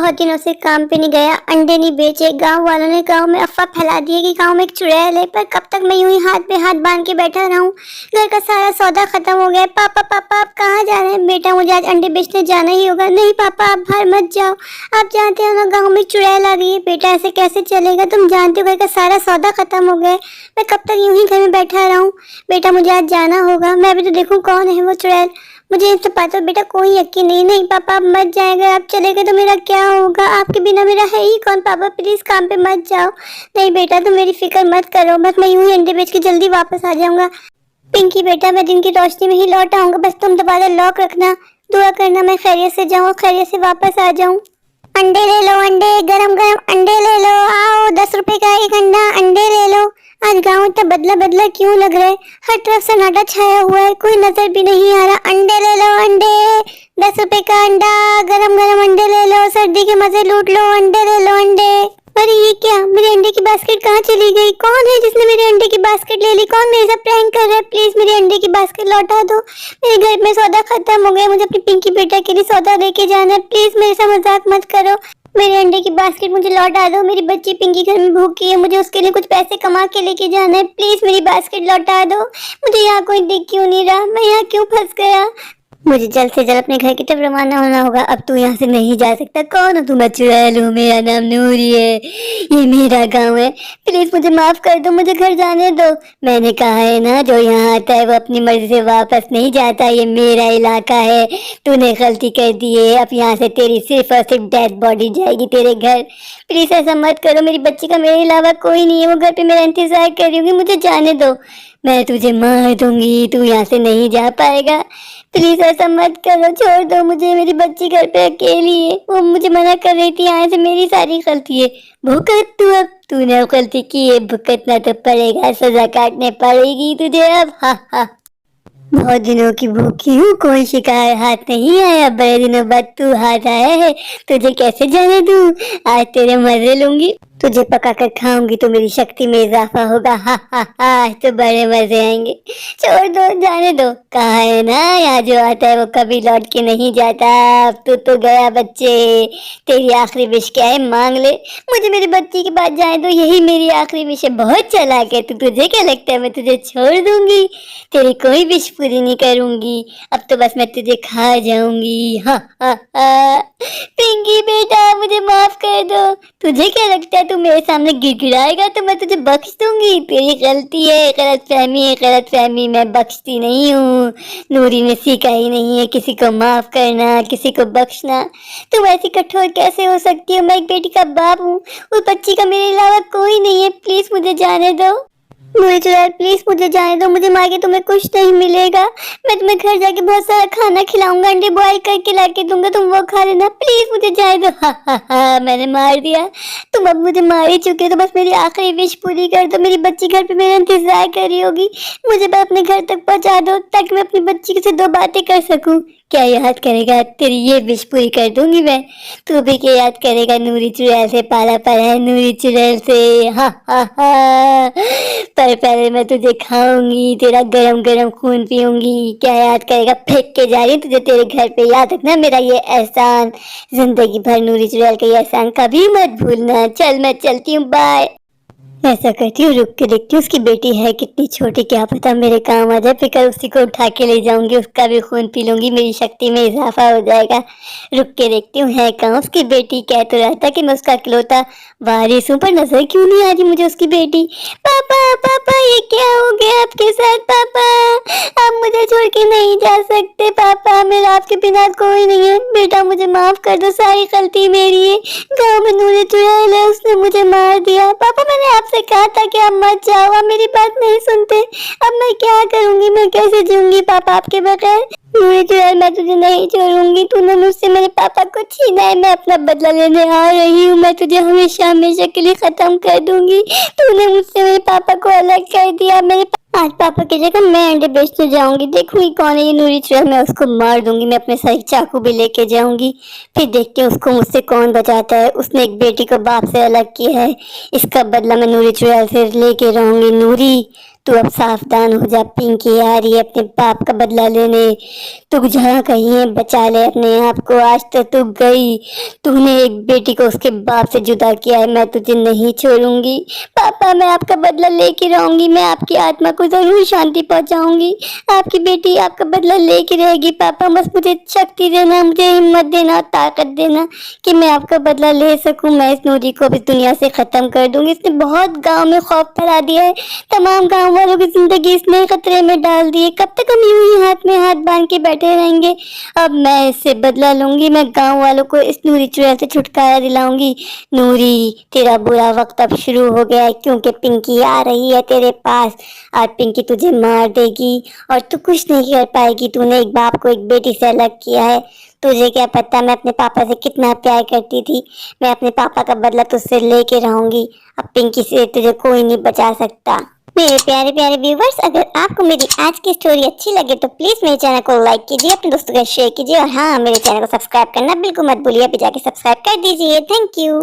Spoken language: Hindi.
बहुत दिनों से काम पे नहीं गया, अंडे नहीं बेचे। गांव वालों ने गांव में अफवाह फैला दी है कि गांव में एक चुड़ैल है, पर कब तक मैं यूं ही हाथ पे हाथ बांध के बैठा रहूं। घर का सारा सौदा खत्म हो गया है। पापा पापा आप कहाँ जा रहे हैं? बेटा मुझे आज अंडे बेचने जाना ही होगा। नहीं पापा आप बाहर मत जाओ, आप जानते हो ना गाँव में चुड़ैल आ गई है। बेटा ऐसे कैसे चलेगा, तुम जानते हो घर का सारा सौदा खत्म हो गया है। मैं कब तक यूं ही घर में बैठा रहूं? बेटा मुझे आज जाना होगा, मैं भी तो देखूं कौन है वो चुड़ैल। मुझे इस बात पर बेटा कोई यकीन नहीं। नहीं पापा आप मत जाएगा, आप चले गए तो मेरा क्या होगा? आपके बिना मेरा है ही कौन? पापा प्लीज काम पे मत जाओ। नहीं बेटा तुम मेरी फिक्र मत करो, बस मैं यूं ही अंडे बेच के जल्दी वापस आ जाऊंगा। पिंकी बेटा मैं दिन की रोशनी में ही लौट आऊंगा, बस तुम दोबारा लॉक रखना, दुआ करना मैं खैरियत से जाऊँ, खैरियत से वापस आ जाऊँ। अंडे ले लो, अंडे गरम गरम अंडे ले लो, आओ 10 रुपए का एक अंडा, अंडे ले लो। आज गाँव इतना बदला बदला क्यों लग रहा है? हर तरफ सन्नाटा छाया हुआ है, कोई नजर भी नहीं आ रहा। अंडे ले लो अंडे, 10 रुपए का अंडा, गरम गरम अंडे ले लो, सर्दी के मजे लूट लो, अंडे ले लो अंडे। अरे ये क्या, मेरे अंडे की बास्केट कहाँ चली गई? कौन है जिसने मेरे अंडे की बास्केट ले ली? कौन मेरे साथ प्रैंक कर रहा है? प्लीज मेरे अंडे की बास्केट लौटा दो। मेरे घर में सौदा खत्म हो गया, मुझे अपनी पिंकी बेटा के लिए सौदा लेके जाना है। प्लीज मेरे साथ मजाक मत करो, मेरे अंडे की बास्केट मुझे लौटा दो। मेरी बच्ची पिंकी घर में भूखी है, मुझे उसके लिए कुछ पैसे कमा के लेके जाना है। प्लीज मेरी बास्केट लौटा दो। मुझे यहाँ कोई दिख क्यों नहीं रहा? मैं यहाँ क्यों फंस गया? मुझे जल्द से जल्द अपने घर की तरफ रवाना होना होगा। अब तू यहाँ से नहीं जा सकता। कौन हो तुम? मैं चुड़ैल हूँ, मेरा नाम नूरी है, ये मेरा गांव है। प्लीज मुझे माफ कर दो, मुझे घर जाने दो। मैंने कहा है ना, जो यहाँ आता है वो अपनी मर्जी से वापस नहीं जाता, ये मेरा इलाका है। तूने गलती कर दी है, अब यहाँ से तेरी सिर्फ और सिर्फ डेड बॉडी जाएगी तेरे घर। प्लीज ऐसा मत करो, मेरी बच्ची का मेरे अलावा कोई नहीं है, वो घर पे मेरा इंतजार कर रही होगी। मुझे जाने दो, मैं तुझे मार दूंगी, तू यहाँ से नहीं जा पाएगा। प्लीज ऐसा मत करो, छोड़ दो मुझे, मेरी बच्ची घर पे अकेली है, वो मुझे मना कर रही थी आने से, मेरी सारी गलती है। भुगत तू, अब तूने अब गलती की है, भुगतना तो पड़ेगा, सजा काटने पड़ेगी तुझे अब। हा हा, बहुत दिनों की भूखी हूँ, कोई शिकार हाथ नहीं आया, बड़े दिनों बाद तू हाथ आया है, तुझे कैसे जाने दूँ? आज तेरे मजे लूंगी, तुझे पका कर खाऊंगी तो मेरी शक्ति में इजाफा होगा। हा हा हा, आज तो बड़े मजे आएंगे। छोड़ दो, जाने दो। कहा है ना, यहाँ जो आता है वो कभी लौट के नहीं जाता। अब तो गया बच्चे, तेरी आखिरी विश क्या है? मांग ले, मुझे मेरी बच्ची के पास जाए दो, यही मेरी आखिरी विश है। बहुत चालाक है तू, तुझे क्या लगता है मैं तुझे छोड़ दूंगी? तेरी कोई विश पूरी नहीं करूंगी, अब तो बस मैं तुझे खा जाऊंगी। हा हा हा, पिंकी बेटा मुझे माफ कर दो। तुझे क्या लगता है तू मेरे सामने गिड़गिड़ाएगा तो मैं तुझे बख्श दूंगी? तेरी गलती है, गलतफहमी है, गलतफहमी, मैं बख्शती नहीं हूँ। नूरी ने सीखा ही नहीं है किसी को माफ करना, किसी को बख्शना। तुम ऐसी कठोर कैसे हो सकती हो? मैं एक बेटी का बाप हूँ, उस बच्ची का मेरे अलावा कोई नहीं है। प्लीज मुझे जाने दो। मुझे चुड़ैल प्लीज मुझे जाने दो, मुझे मार के तुम्हें कुछ नहीं मिलेगा। मैं तुम्हें घर जाके बहुत सारा खाना खिलाऊंगा, अंडे बॉयल करके ला के दूंगा, तुम वो खा लेना। प्लीज मुझे जाने दो। हा हा हा, मैंने मार दिया, तुम अब मुझे मार ही चुके, तो बस मेरी आखिरी विश पूरी कर दो। मेरी बच्ची घर पे मेरा इंतजार कर रही होगी, मुझे बस अपने घर तक पहुंचा दो ताकि मैं अपनी बच्ची से 2 बातें कर सकूं। क्या याद करेगा? तेरी ये विश पूरी कर दूंगी मैं। तू भी क्या याद करेगा? नूरी चुड़ैल से पाला पड़ा है, नूरी चुड़ैल से। हा हा हा, पर पहले मैं तुझे खाऊंगी, तेरा गरम गरम खून पीऊंगी। क्या याद करेगा? फेंक के जा रही हूँ तुझे तेरे घर पे। याद रखना मेरा ये एहसान, जिंदगी भर नूरी चुड़ैल का ये एहसान कभी मत भूलना। चल मैं चलती हूँ, बाय। ऐसा करती हूँ, रुक के देखती हूँ उसकी बेटी है कितनी छोटी, क्या पता मेरे काम आ जाए। फिर उसी को उठा के ले जाऊंगी, उसका भी खून पी लूंगी, मेरी शक्ति में इजाफा हो जाएगा। रुक के देखती हूँ है कहाँ उसकी बेटी। कह तो रहा था कि मैं उसका इकलौता वारिस हूँ, पर नजर क्यों नहीं आ रही मुझे उसकी बेटी। पापा पापा ये क्या हो गया आपके साथ? पापा आप मुझे छोड़ के नहीं जा सकते। पापा मेरा आपके बिना कोई नहीं है। बेटा मुझे माफ कर दो, सारी गलती मेरी है। गाँव में नूरी चुड़ैल है, उसने मुझे मार दिया। पापा मैंने आपसे कहा था कि आप मत जाओ, आप मेरी बात नहीं सुनते। अब मैं क्या करूंगी, मैं कैसे जीऊंगी पापा आपके बगैर? नूरी चुड़ैल मैं तुझे नहीं छोड़ूंगी, तूने मुझसे मेरे पापा को छीना है, मैं अपना बदला लेने आ रही हूँ। मैं तुझे हमेशा हमेशा के लिए खत्म कर दूंगी। तूने मुझसे मेरे पापा को अलग कर दिया, आज पापा की जगह मैं अंडे बेचने जाऊंगी। देखूंगी कौन है ये नूरी चुड़ैल, मैं उसको मार दूंगी। मैं अपने साथ चाकू भी लेके जाऊंगी, फिर देखते हैं उसको मुझसे कौन बचाता है। उसने एक बेटी को बाप से अलग किया है, इसका बदला मैं नूरी चुड़ैल से लेके रहूंगी। नूरी तू अब सावधान हो जा, पिंकी आ रही है अपने बाप का बदला लेने। तू जहाँ कहीं है बचा ले अपने आप को। आज तो तू गई, तूने एक बेटी को उसके बाप से जुदा किया है, मैं तुझे नहीं छोड़ूंगी। पापा मैं आपका बदला लेके रहूंगी, मैं आपकी आत्मा को जरूर शांति पहुंचाऊंगी। आपकी बेटी आपका बदला लेके रहेगी पापा। बस मुझे शक्ति देना, मुझे हिम्मत देना और ताकत देना कि मैं आपका बदला ले सकूं। मैं इस नूरी को भी दुनिया से खत्म कर दूंगी। इसने बहुत गांव में खौफ फैला दिया है, तमाम गांव वालों की जिंदगी इसने खतरे में डाल दी है। कब तक हम यूं ही हाथ में हाथ बांध के बैठे रहेंगे? अब मैं इससे बदला लूंगी। मैं गांव वालों को इस नूरी चुड़ैल से छुटकारा दिलाऊंगी। नूरी तेरा बुरा वक्त अब शुरू हो गया है, क्योंकि पिंकी आ रही है तेरे पास। और पिंकी तुझे मार देगी और तू कुछ नहीं कर पाएगी। तूने एक बाप को एक बेटी से अलग किया है। तुझे क्या पता मैं अपने पापा से कितना प्यार करती थी। मैं अपने पापा का बदला तुझसे लेके रहूंगी। अब पिंकी से तुझे कोई नहीं बचा सकता। मेरे प्यारे प्यारे व्यूवर्स, अगर आपको मेरी आज की स्टोरी अच्छी लगे तो प्लीज मेरे चैनल को लाइक कीजिए, अपने दोस्तों के साथ शेयर कीजिए और हाँ, मेरे चैनल को सब्सक्राइब करना बिल्कुल मत भूलिए। अभी जाके सब्सक्राइब कर दीजिए। Thank you.